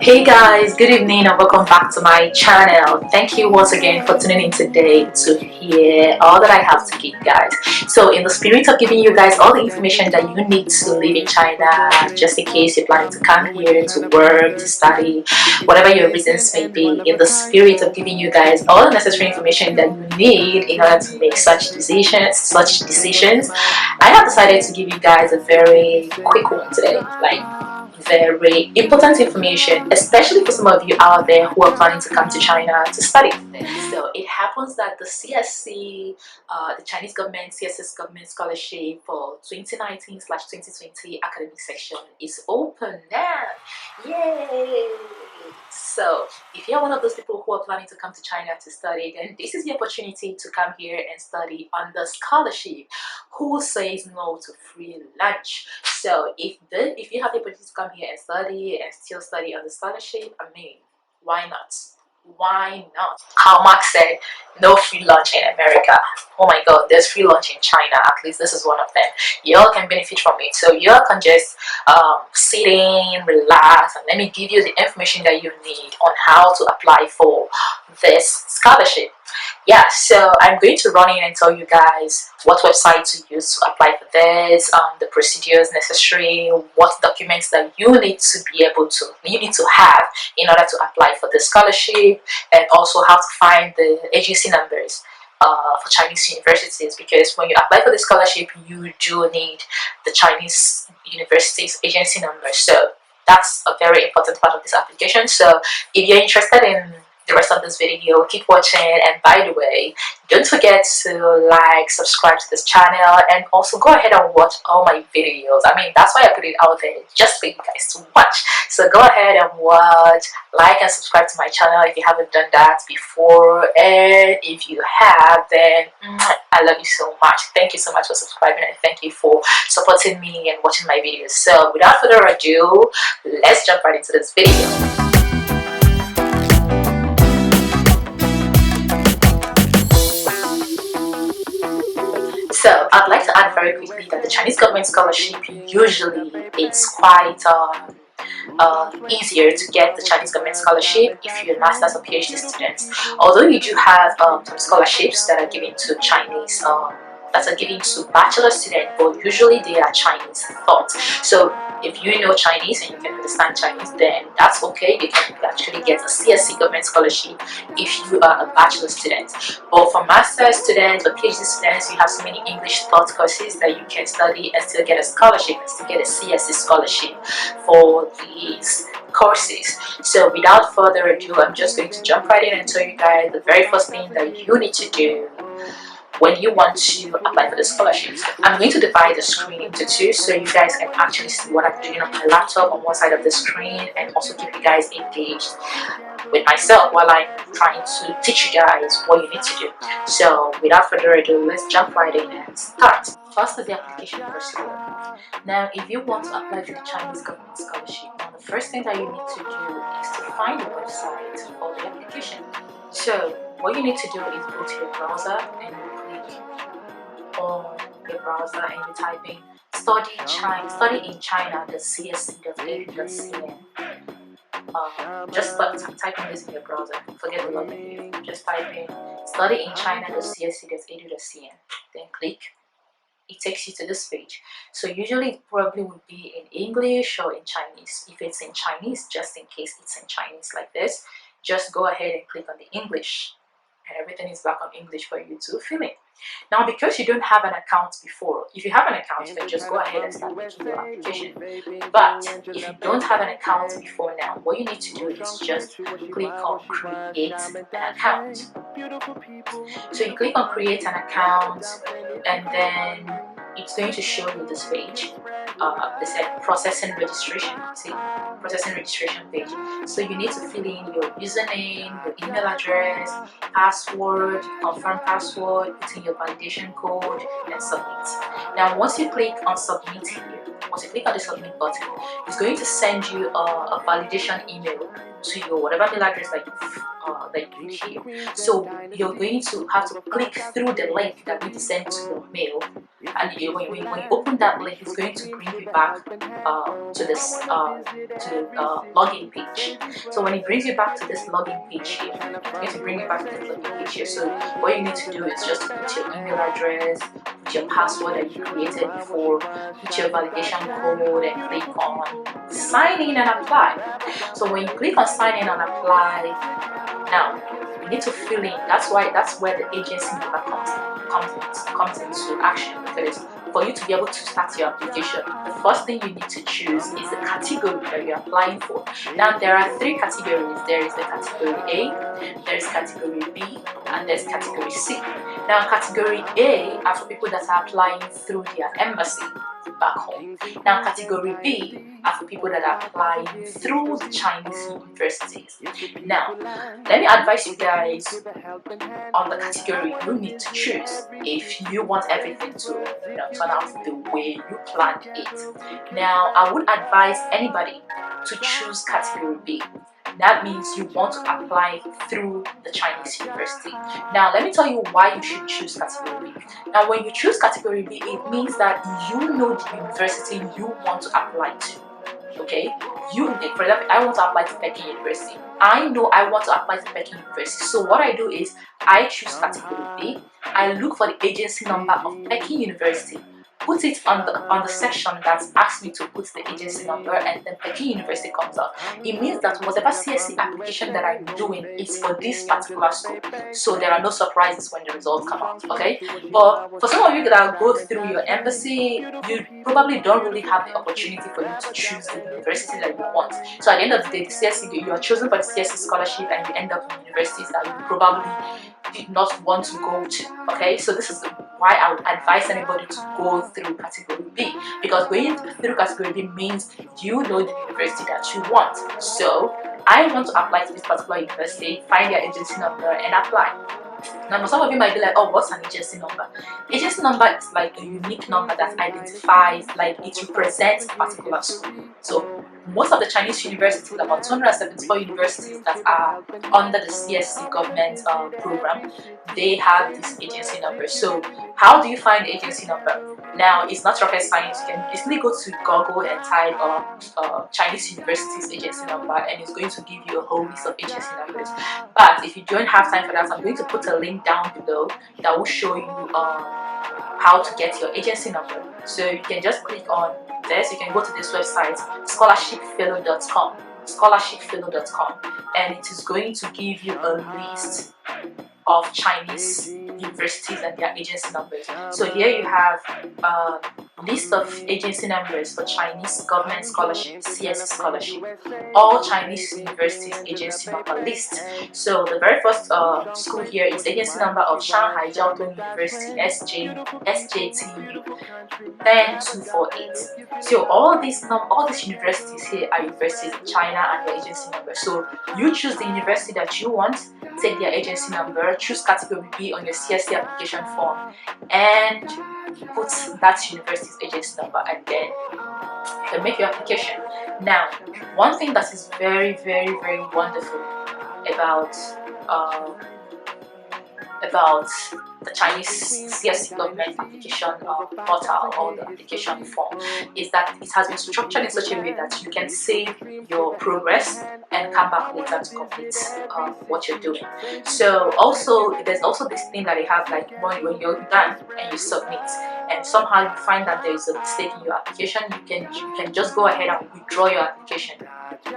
Hey guys, good evening and welcome back to my channel. Thank you once again for tuning in today to hear all that I have to give guys. So in the spirit of giving you guys all the information that you need to live in China, just in case you're planning to come here to work, to study, whatever your reasons may be, in the spirit of giving you guys all the necessary information that you need in order to make such decisions, I have decided to give you guys a very quick one today. Very important information, especially for some of you out there who are planning to come to China to study. So it happens that the CSC, the Chinese government CSS government scholarship for 2019/2020 academic section is open now. Yay! So if you're one of those people who are planning to come to China to study, then this is the opportunity to come here and study under scholarship. Who says no to free lunch? So if you have the opportunity to come here and study and still study on the scholarship, I mean, why not? Why not? Karl Marx said, no free lunch in America. Oh my god, there's free lunch in China. At least this is one of them. Y'all can benefit from it. So y'all can just sit in, relax, and let me give you the information that you need on how to apply for this scholarship. Yeah, so I'm going to run in and tell you guys what website to use to apply for this, the procedures necessary, what documents that you need to have in order to apply for the scholarship, and also how to find the agency numbers for Chinese universities, because when you apply for the scholarship you do need the Chinese university's agency number. So that's a very important part of this application. So if you're interested in the rest of this video, keep watching, and by the way, don't forget to like, subscribe to this channel, and also go ahead and watch all my videos. I mean, that's why I put it out there, just for you guys to watch. So go ahead and watch, like and subscribe to my channel if you haven't done that before, and if you have, then I love you so much. Thank you so much for subscribing, and thank you for supporting me and watching my videos. So without further ado, let's jump right into this video. So I'd like to add very quickly that the Chinese government scholarship, usually it's quite easier to get the Chinese government scholarship if you're a master's or PhD student. Although you do have some scholarships that are given to bachelor students, but usually they are Chinese taught. So if you know Chinese and you can understand Chinese, then that's okay. You can actually get a CSC government scholarship if you are a bachelor student. But for master's students or PhD students, you have so many English taught courses that you can study and still get a scholarship, and still get a CSC scholarship for these courses. So without further ado, I'm just going to jump right in and tell you guys the very first thing that you need to do when you want to apply for the scholarships. I'm going to divide the screen into two so you guys can actually see what I'm doing on my laptop on one side of the screen, and also keep you guys engaged with myself while I'm trying to teach you guys what you need to do. So without further ado, let's jump right in and start. First is the application procedure. Now if you want to apply for the Chinese government scholarship, now the first thing that you need to do is to find the website for the application. So what you need to do is go to your browser and you click on your browser and you type in study in China, the csc.edu.cn. Just type in this in your browser, forget the login. Just type in study in China, the csc.edu.cn, then click. It takes you to this page. So usually it probably would be in English or in Chinese. If it's in Chinese, just in case it's in Chinese like this, just go ahead and click on the English, and everything is back on English for you to fill in. Now because you don't have an account before, if you have an account, you can just go ahead and start making your application. But if you don't have an account before now, what you need to do is just click on create an account. So you click on create an account, and then it's going to show you this page. They said processing registration. See, processing registration page. So you need to fill in your username, your email address, password, confirm password, put in your validation code, and submit. Now once you click on submit here, once you click on the submit button, it's going to send you a validation email to your whatever mail address that you here. So you're going to have to click through the link that we send to your mail, and when you open that link, it's going to bring you back to this login page. So when it brings you back to this login page here, it's going to bring you back to this login page here. So what you need to do is just to put your email address, put your password that you created before, put your validation code, and click on sign in and apply. So when you click on sign in and apply, now you need to fill in. That's where the agency number comes into action, because for you to be able to start your application, the first thing you need to choose is the category that you're applying for. Now there are three categories. There is the category A, there is category B, and there's category C. Now category A are for people that are applying through their embassy back home. Now category B are for people that are applying through the Chinese universities. Now let me advise you guys on the category you need to choose if you want everything to turn out the way you planned it. Now I would advise anybody to choose category B. That means you want to apply through the Chinese university. Now let me tell you why you should choose category B. Now when you choose category B, it means that you know the university you want to apply to. Okay, for example, I want to apply to Peking University. I know I want to apply to Peking University. So what I do is I choose category B. I look for the agency number of Peking University, put it on the section that asks me to put the agency number, and then Peking University comes out. It means that whatever CSC application that I'm doing is for this particular school, so there are no surprises when the results come out. Okay, but for some of you that go through your embassy, you probably don't really have the opportunity for you to choose the university that you want. So at the end of the day, the CSC, you are chosen for the CSC scholarship, and you end up in universities that you probably did not want to go to. Okay, so this is why I would advise anybody to go through category B, because going through category B means you know the university that you want. So I want to apply to this particular university, find their agency number and apply. Now some of you might be like, oh, what's an agency number? Agency number is like a unique number that identifies, like it represents a particular school. So most of the Chinese universities, about 274 universities that are under the CSC government program, they have this agency number. So how do you find the agency number? Now it's not rocket science. You can easily go to Google and type Chinese universities agency number, and it's going to give you a whole list of agency numbers. But if you don't have time for that, I'm going to put a link down below that will show you how to get your agency number. So you can just click on this. You can go to this website, scholarshipfellow.com, and it is going to give you a list of Chinese universities and their agency numbers. So here you have a list of agency numbers for Chinese government scholarship, CSC scholarship, all Chinese universities agency number list. So the very first school here is agency number of Shanghai Jiaotong University, SJTU 10248. So all these universities here are universities in China and their agency number. So you choose the university that you want, take their agency number, choose category B on your CSC application form, and put that university's agency number, and then you can make your application. Now, one thing that is very, very, very wonderful about the Chinese CSC government application portal or the application form is that it has been structured in such a way that you can save your progress and come back later to complete what you're doing. So also there's also this thing that they have, like when you're done and you submit and somehow you find that there is a mistake in your application, you can just go ahead and withdraw your application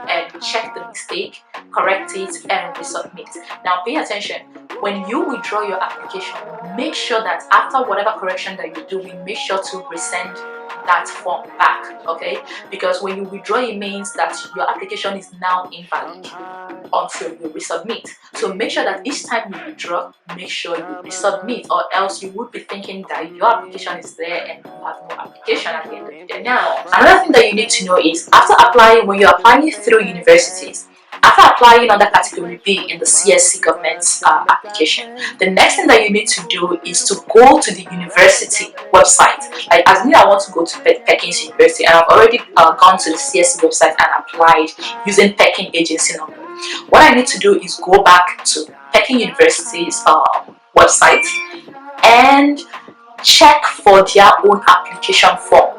and check the mistake, correct it, and resubmit. Now pay attention, when you withdraw your application, make sure that after whatever correction that you're doing, make sure to resend that form back, okay? Because when you withdraw, it means that your application is now invalid until you resubmit. So make sure that each time you withdraw, make sure you resubmit, or else you would be thinking that your application is there and you have no application at the end of the day. Now, another thing that you need to know is, after applying, when you're applying through universities, After applying under category B in the CSC government application, the next thing that you need to do is to go to the university website. Like as me, I want to go to Pekin's University, and I've already gone to the CSC website and applied using Peking agency number. What I need to do is go back to Peking University's website and check for their own application form.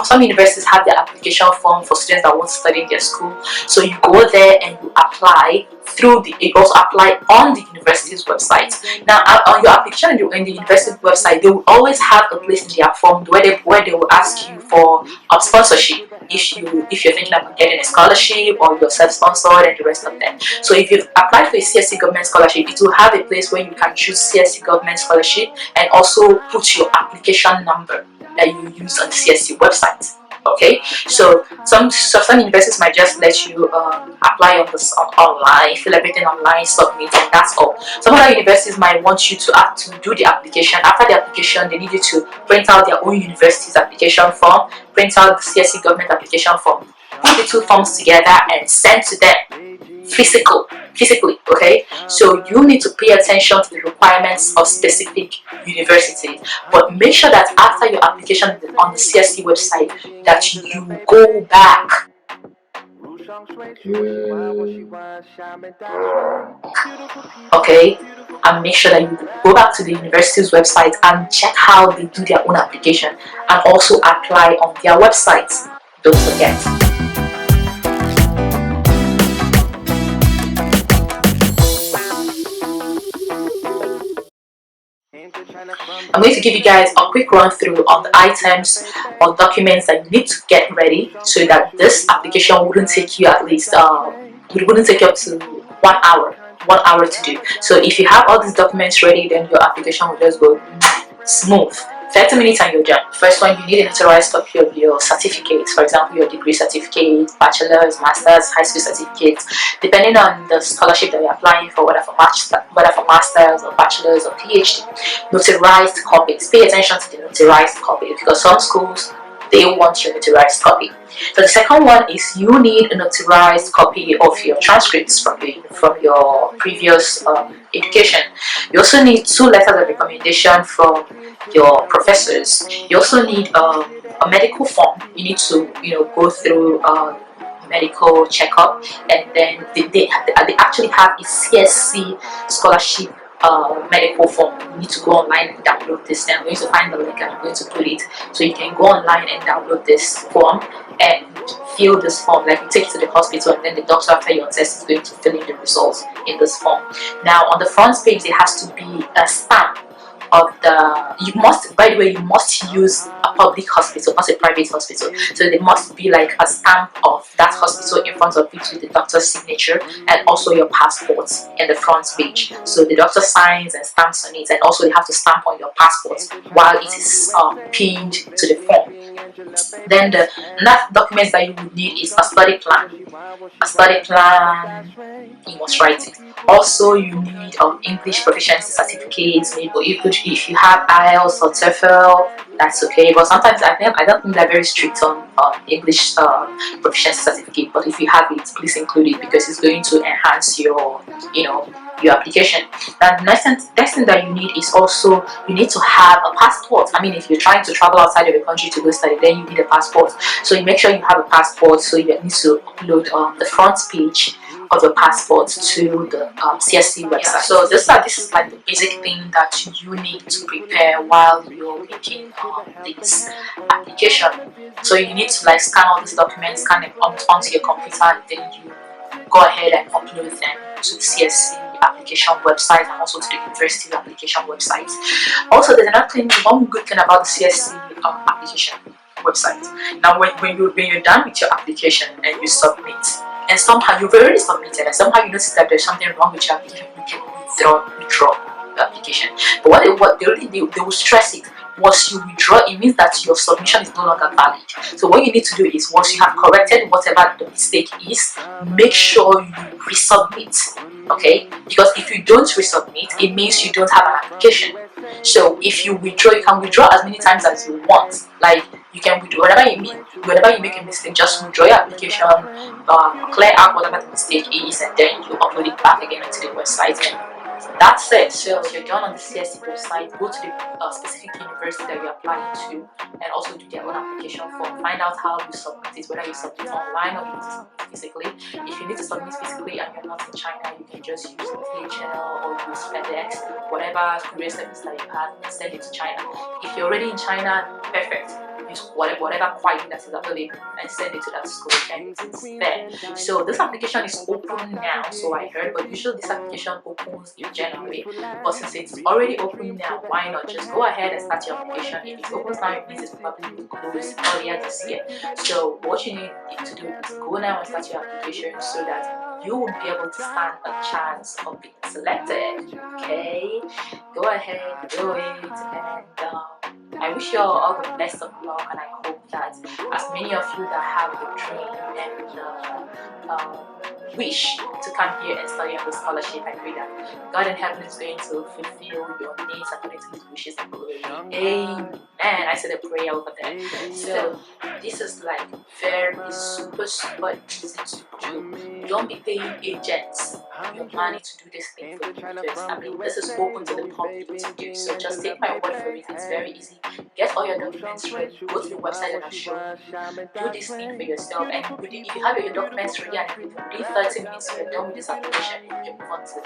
Some universities have their application form for students that want to study in their school. So you go there and you apply through you also apply on the university's website. Now on your application in the university website, they will always have a place in their form where they will ask you for sponsorship if you're thinking about getting a scholarship or you're self-sponsored and the rest of them. So if you've applied for a CSC government scholarship, it will have a place where you can choose CSC government scholarship and also put your application number that you use on the CSC website. Okay, so some universities might just let you apply online, fill everything online, submit, and that's all. Some other universities might want you to do the application. After the application, they need you to print out their own university's application form, print out the CSC government application form, put the two forms together and send to them physically. Okay, so you need to pay attention to the requirements of specific universities, but make sure that after your application on the CSC website that you go back and make sure that you go back to the university's website and check how they do their own application and also apply on their website. Don't forget. I'm going to give you guys a quick run through on the items or documents that you need to get ready so that this application wouldn't take you at least wouldn't take you up to 1 hour to do. So if you have all these documents ready, then your application will just go smooth. 30 minutes and you're done. First one, you need a notarized copy of your certificates. For example, your degree certificate, bachelor's, master's, high school certificates, depending on the scholarship that you're applying for, whether for master's or bachelor's or PhD. Notarized copies. Pay attention to the notarized copy because some schools, they want your notarized copy. So the second one is you need a notarized copy of your transcripts from your previous education. You also need 2 letters of recommendation from your professors. You also need a medical form. You need to go through medical checkup, and then they actually have a CSC scholarship medical form. You need to go online and download this. Then I'm going to find the link and I'm going to put it so you can go online and download this form and fill this form. Like you take it to the hospital and then the doctor after your test is going to fill in the results in this form. Now on the front page there has to be a stamp of by the way, you must use a public hospital, not a private hospital. So there must be like a stamp of that hospital in front of it with the doctor's signature and also your passport in the front page. So the doctor signs and stamps on it, and also they have to stamp on your passport while it is pinned to the form. Then the next document that you would need is a study plan. A study plan, you must write it. Also, you need English proficiency certificates. Maybe if you have IELTS or TOEFL, that's okay. But sometimes I don't think they're very strict on English proficiency certificate. But if you have it, please include it because it's going to enhance your your application. And next thing that you need is also you need to have a passport. I mean, if you're trying to travel outside of the country to go study, then you need a passport. So you make sure you have a passport. So you need to upload the front page of your passport to the CSC website. So this is like the basic thing that you need to prepare while you're making this application. So you need to like scan all these documents, scan them onto your computer, and then you go ahead and upload them to the CSC application website and also to the university application website. Also, there's one good thing about the CSC application website. Now, when you're done with your application and you submit, and somehow you've already submitted, and somehow you notice that there's something wrong with your application, you can withdraw the application. But they will stress it. Once you withdraw, it means that your submission is no longer valid. So what you need to do is, once you have corrected whatever the mistake is, make sure you resubmit. Okay? Because if you don't resubmit, it means you don't have an application. So if you withdraw, you can withdraw as many times as you want. Like You can withdraw whenever you make a mistake, just withdraw your application, clear out whatever the mistake is, and then you upload it back again into the website, and that's it. So you're done on the CSC website. Go to the specific university that you're applying to, and also do their own application form. Find out how you submit it, whether you submit online or you need to submit physically. If you need to submit physically and you're not in China, you can just use DHL or use FedEx, whatever courier service that you have, and send it to China. If you're already in China, perfect. Use whatever quality that is available and send it to that school, and it's there. So this application is open now, so I heard, but usually this application opens in January. But since it's already open now, why not just go ahead and start your application? If it opens now, it means it's probably closed earlier this year. So what you need to do is go now and start your application so that you will be able to stand a chance of being selected. Okay, go ahead, do it, and I wish you all the best of luck, and I hope that as many of you that have the dream and wish to come here and study on the scholarship, I pray that God in heaven is going to fulfill your needs according to His wishes and glory. Amen. I said a prayer over there. So this is like very super easy to do. Don't be paying agents your money to do this thing for you, because I mean this is open to the public to do. So just take my word for it. It's very easy. Get all your documents ready. Go to the website and I'll show you. Do this thing for yourself, and if you have your documents ready and within 30 minutes you're done with this application, you can move on to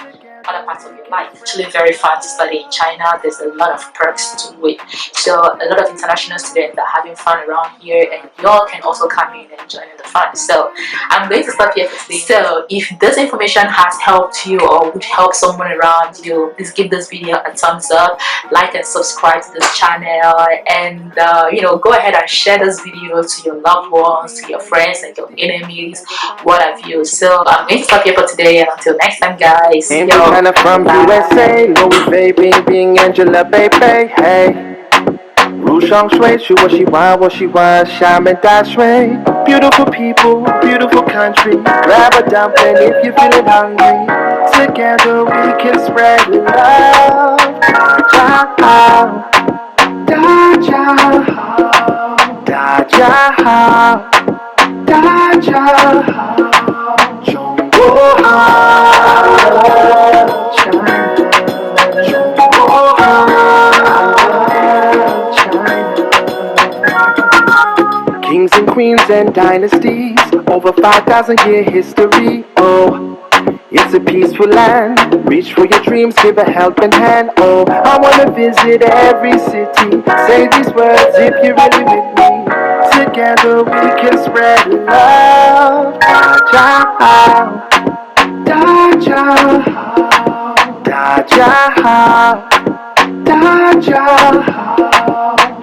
other parts of your life. It's actually very fun to study in China. There's a lot of perks to it. So a lot of international students are having fun around here, and y'all can also come in and join in the fun. So I'm going to stop here for today. So if this information has helped you or would help someone around you, please give this video a thumbs up, like and subscribe to this channel, and go ahead and share this video to your loved ones, to your friends and your enemies, what have you. So I'm going to stop here for today, and until next time, guys. China from USA, Louis baby, being Angela baby, hey. 入上水，是我喜欢厦门大水。Beautiful people, beautiful country. Grab a dumpling if you're feeling hungry. Together we can spread love. 大家好，中国好。Kings and queens and dynasties, over 5,000-year history. Oh, it's a peaceful land. Reach for your dreams, give a helping hand. Oh, I wanna visit every city. Say these words if you're really with me. Together we can spread love.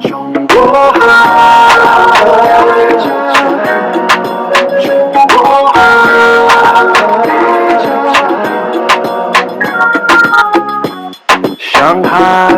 中国好。上海